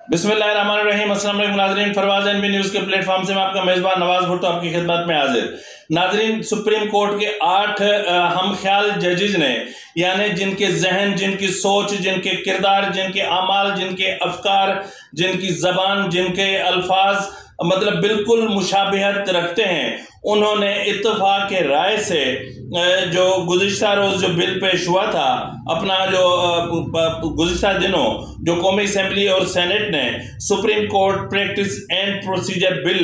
बिस्मिल्लाहिर्रहमानिर्रहीम। अस्सलाम वालेकुम नाज़रीन, फरवाज़ एनबी न्यूज़ के प्लेटफॉर्म से मैं आपका मेज़बान नवाज़ भुट्टो आपकी खिदमत में हाजिर। नाज़रीन, सुप्रीम कोर्ट के 8 हम ख्याल जजेज ने, यानी जिनके जहन, जिनकी सोच, जिनके किरदार, जिनके अमाल, जिनके अफकार, जिनकी ज़बान, जिनके अल्फाज मतलब बिल्कुल मुशाबिहत रखते हैं, उन्होंने इत्तफाक के राय से जो गुज़िश्ता रोज़ जो बिल पेश हुआ था, अपना जो गुज़िश्ता दिनों जो कौमी असेंबली और सेनेट ने supreme court practice and procedure bill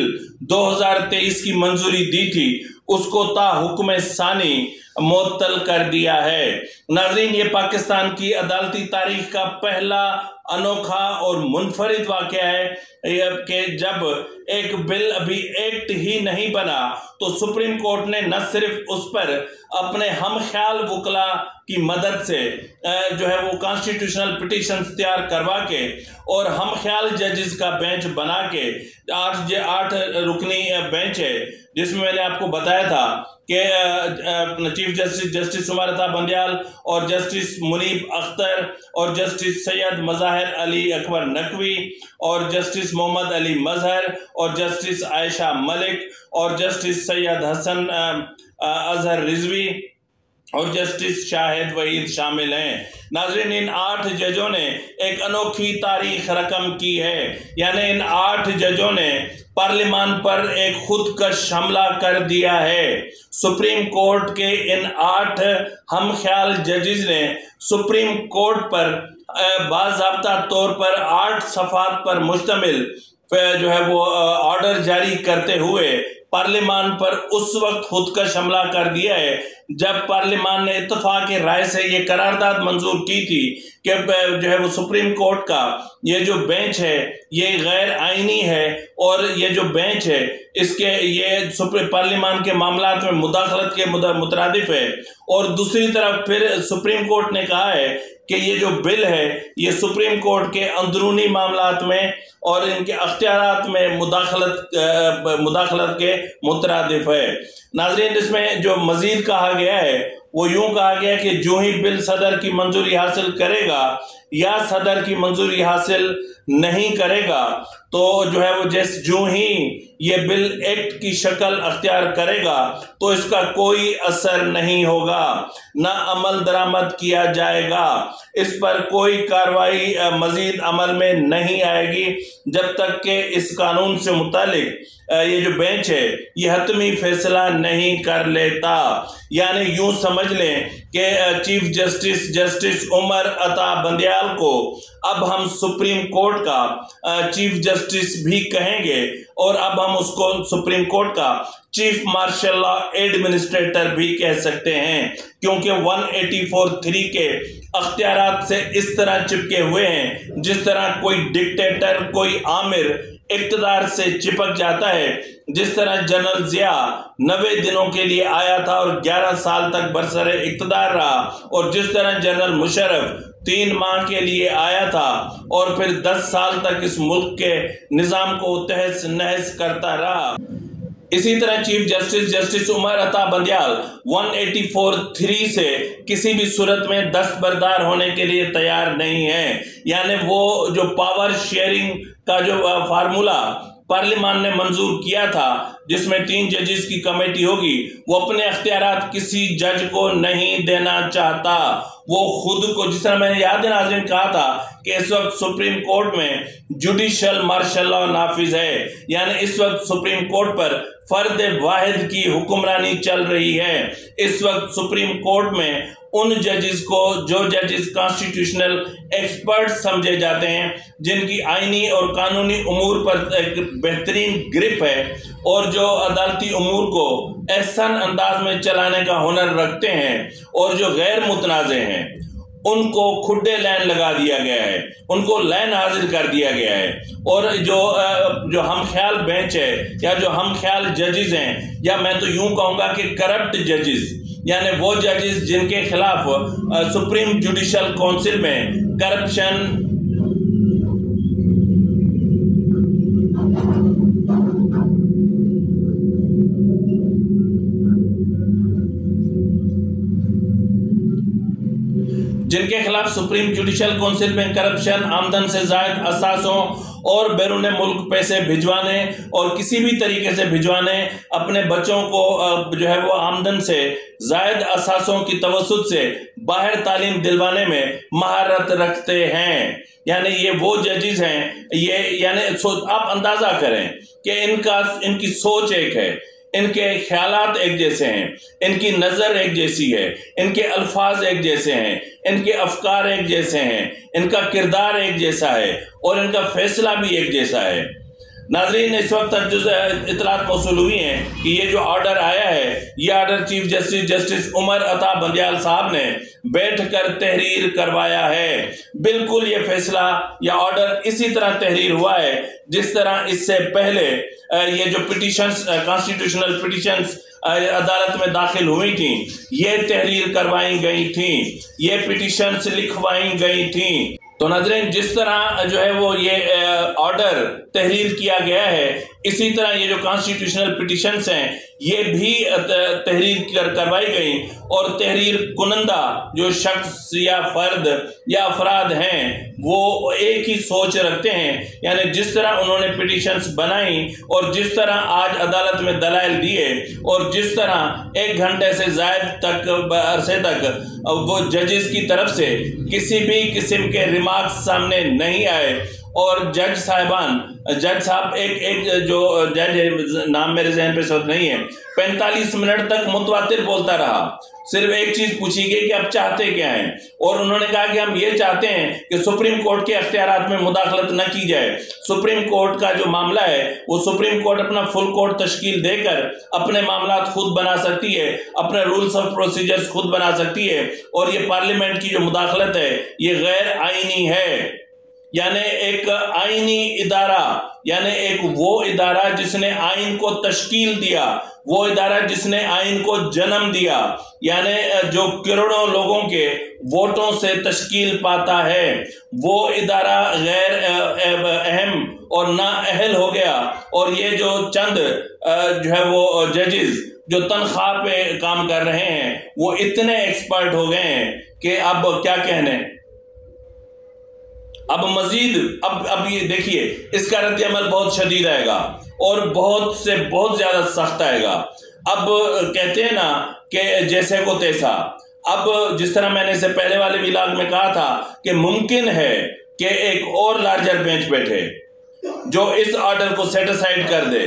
2023 की मंजूरी दी थी, उसको ता हुक्म सानी मुअत्तल कर दिया है। नाज़रीन, ये पाकिस्तान की अदालती तारीख का पहला अनोखा और मुनफरिद वाक़या है कि जब एक बिल अभी एक्ट ही नहीं बना तो सुप्रीम कोर्ट ने न सिर्फ उस पर अपने हम ख्याल वकला की मदद से जो है वो कॉन्स्टिट्यूशनल पिटीशन तैयार करवा के और हम ख्याल जजेस का बेंच बना के 8 रुकनी बेंच है, जिसमें मैंने आपको बताया था कि चीफ जस्टिस उमर अता बंदियाल और जस्टिस मुनीब अख्तर और जस्टिस सैयद मज़ाहिर अली अकबर नकवी और जस्टिस मोहम्मद अली मजहर और जस्टिस आयशा मलिक और जस्टिस सैयद हसन अजहर रिजवी और जस्टिस शाहिद वहीद शामिल हैं। नाज़रीन, इन 8 जजों ने एक अनोखी तारीख रकम की है, यानी इन 8 जजों ने पार्लियामान पर एक खुदकश हमला कर दिया है। सुप्रीम कोर्ट के इन 8 हम ख्याल जजेस ने सुप्रीम कोर्ट पर बाज़ाब्ता तौर पर 8 सफ़ात पर मुश्तमिल जो है वो ऑर्डर जारी करते हुए पार्लियामान पर उस वक्त खुदकश हमला कर दिया है जब पार्लियामान ने इत्तफाक की राय से ये करारदाद मंजूर की थी कि जो है वो सुप्रीम कोर्ट का ये जो बेंच है ये गैर आइनी है और ये जो बेंच है इसके ये पार्लियामान के मामलात में मुदाखलत के मुतरादिफ है। और दूसरी तरफ फिर सुप्रीम कोर्ट ने कहा है कि ये जो बिल है ये सुप्रीम कोर्ट के अंदरूनी मामलात में और इनके अख्तियारात में मुदाखलत के मुतरादिफ है। नाज़रीन, इसमें जो मज़ीद कहा गया है वो यूं कहा गया कि जो ही बिल सदर की मंजूरी हासिल करेगा या सदर की मंजूरी हासिल नहीं करेगा तो जो है वो जो ही ये बिल एक्ट की शक्ल अख्तियार करेगा तो इसका कोई असर नहीं होगा, ना अमल दरामद किया जाएगा, इस पर कोई कार्रवाई मजीद अमल में नहीं आएगी जब तक कि इस कानून से मुतालिक ये जो बेंच है ये हतमी फैसला नहीं कर लेता। यानी यूं समझ लें कि चीफ जस्टिस उमर अता बंदियाल को अब हम सुप्रीम कोर्ट का चीफ जस्टिस भी कहेंगे और अब हम उसको सुप्रीम कोर्ट का चीफ मार्शल लॉ एडमिनिस्ट्रेटर भी कह सकते हैं, क्योंकि 184(3) के अख्तियारात से इस तरह चिपके हुए हैं जिस तरह कोई डिक्टेटर, कोई आमिर इक़्तिदार से चिपक जाता है। जिस तरह जनरल जिया 90 दिनों के लिए आया था और 11 साल तक बरसरे इक़्तिदार रहा, और जिस तरह जनरल मुशर्रफ 3 माह के लिए आया था और फिर 10 साल तक इस मुल्क के निज़ाम को तहस नहस करता रहा, इसी तरह चीफ जस्टिस उमर अता बंदियाल 184(3) से किसी भी सूरत में दस्तबरदार होने के लिए तैयार नहीं है। यानी वो जो पावर शेयरिंग का जो फार्मूला पार्लियामान ने मंजूर किया था जिसमें 3 जजेस की कमेटी होगी, वो अपने अख्तियारात किसी जज को नहीं देना चाहता। वो खुद को, जिस तरह मैंने याद है नाज़रीन कहा था कि इस वक्त सुप्रीम कोर्ट में जुडिशल मार्शल लॉ नाफिज है, यानी इस वक्त सुप्रीम कोर्ट पर फर्द वाहिद की हुक्मरानी चल रही है। इस वक्त सुप्रीम कोर्ट में उन जजेस को, जो जजेस कॉन्स्टिट्यूशनल एक्सपर्ट समझे जाते हैं, जिनकी आईनी और कानूनी उमूर पर एक बेहतरीन ग्रिप है और जो अदालती उमूर को एहसन अंदाज में चलाने का हुनर रखते हैं और जो गैर मुतनाज़े हैं, उनको खुड्डे लाइन लगा दिया गया है, उनको लाइन हाजिर कर दिया गया है। और जो हम ख्याल बेंच है या जो हम ख्याल जजेस हैं, या मैं तो यूं कहूँगा कि करप्ट जजेस, यानी वो जजेस जिनके खिलाफ सुप्रीम जुडिशल काउंसिल में करप्शन, जिनके खिलाफ सुप्रीम जुडिशल काउंसिल में करप्शन, आमदन से जायद असासों اور بیرون ملک پیسے بھجوانے اور کسی بھی طریقے سے بھجوانے، اپنے بچوں کو جو ہے وہ آمدن سے زائد اثاثوں کی توسط سے باہر تعلیم دلوانے میں مہارت رکھتے ہیں۔ یعنی یہ وہ ججز ہیں، یعنی آپ اندازہ کریں کہ ان کی سوچ ایک ہے، ان کے خیالات ایک جیسے ہیں، ان کی نظر ایک جیسی ہے، ان کے الفاظ ایک جیسے ہیں، ان کے افکار ایک جیسے ہیں، ان کا کردار ایک جیسا ہے اور ان کا فیصلہ بھی ایک جیسا ہے۔ ناظرین، اس وقت تک جو اطلاعات موصول ہوئی ہیں کہ یہ جو آرڈر آیا ہے، یہ order chief justice Umar Ata Bandial صاحب نے بیٹھ کر تحریر کروایا ہے۔ بالکل یہ فیصلہ یا آرڈر اسی طرح تحریر ہوا ہے جس طرح اس سے پہلے یہ جو پٹیشنز، کانسٹیٹیوشنل پٹیشنز عدالت میں داخل ہوئی تھیں، یہ تحریر کروائی گئی تھیں، یہ پٹیشنز لکھوائی گئی تھیں۔ تو ناظرین، جس طرح جو ہے وہ یہ آرڈر تحریر کیا گیا ہے، اسی طرح یہ جو کانسٹیٹیوشنل پٹیشنز ہیں یہ بھی تحریر کروائی گئیں، اور تحریر کنندہ جو شخص یا فرد یا افراد ہیں وہ ایک ہی سوچ رکھتے ہیں۔ یعنی جس طرح انہوں نے پٹیشنز بنائیں اور جس طرح آج عدالت میں دلائل دیے اور جس طرح 1 گھنٹے سے زائد عرصے تک وہ ججز کی طرف سے کسی بھی قسم کے ریمارکس سامنے نہیں آئے، اور جج صاحب ایک جو جج ہے، نام میرے ذہن پہ صرف نہیں ہے، 45 منٹ تک متواتر بولتا رہا۔ صرف ایک چیز پوچھی گئی کہ آپ چاہتے کیا ہیں، اور انہوں نے کہا کہ ہم یہ چاہتے ہیں کہ سپریم کورٹ کے اختیارات میں مداخلت نہ کی جائے۔ سپریم کورٹ کا جو معاملہ ہے وہ سپریم کورٹ اپنا فل کورٹ تشکیل دے کر اپنے معاملات خود بنا سکتی ہے، اپنے رولز آف پروسیجرز خود بنا سکتی ہے، اور یہ پارلیمنٹ کی جو مداخلت ہے یہ غیر آئینی ہے۔ یعنی ایک آئینی ادارہ، یعنی ایک وہ ادارہ جس نے آئین کو تشکیل دیا، وہ ادارہ جس نے آئین کو جنم دیا، یعنی جو کروڑوں لوگوں کے ووٹوں سے تشکیل پاتا ہے، وہ ادارہ غیر اہم اور نااہل ہو گیا۔ اور یہ جو چند جو ہے وہ ججز جو تنخواہ پہ کام کر رہے ہیں وہ اتنے ایکسپرٹ ہو گئے ہیں کہ اب کیا کہنے، اب مزید اب یہ دیکھیے اس کا رد عمل بہت شدید آئے گا اور بہت سے بہت زیادہ سخت آئے گا۔ اب کہتے ہیں نا کہ جیسے کو تیسا، اب جس طرح میں نے اسے پہلے والے ویلاگ میں کہا تھا کہ ممکن ہے کہ ایک اور لارجر بینچ بیٹھے جو اس آرڈر کو سیٹ اسائیڈ کر دے،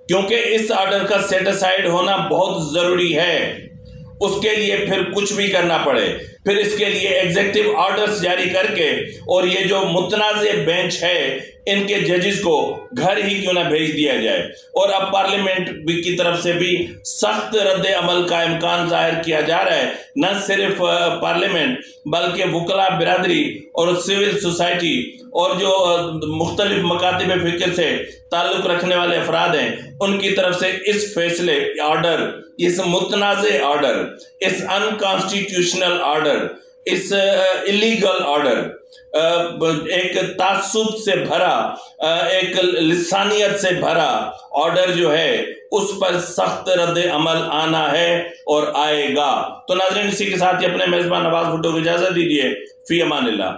کیونکہ اس آرڈر کا سیٹ اسائیڈ ہونا بہت ضروری ہے۔ اس کے لیے پھر کچھ بھی کرنا پڑے، پھر اس کے لیے ایگزیکٹو آرڈرز جاری کر کے، اور یہ جو متنازع بینچ ہے ان کے ججز کو گھر ہی کیوں نہ بھیج دیا جائے، اور اب پارلیمنٹ کی طرف سے بھی سخت رد عمل کا امکان ظاہر کیا جا رہا ہے۔ نہ صرف پارلیمنٹ بلکہ وکلاء برادری اور سول سوسائٹی اور جو مختلف مکاتب فکر سے تعلق رکھنے والے افراد ہیں ان کی طرف سے اس فیصلے آرڈر، اس متنازع آرڈر، اس انکانسٹیٹیوشنل آرڈر، اس الیگل آرڈر، ایک تعصب سے بھرا، ایک لسانیت سے بھرا آرڈر جو ہے اس پر سخت رد عمل آنا ہے اور آئے گا۔ تو ناظرین، اسی کے ساتھ ہی اپنے میزبان نواز بھٹو کو اجازت دیجیے۔ فی امان اللہ۔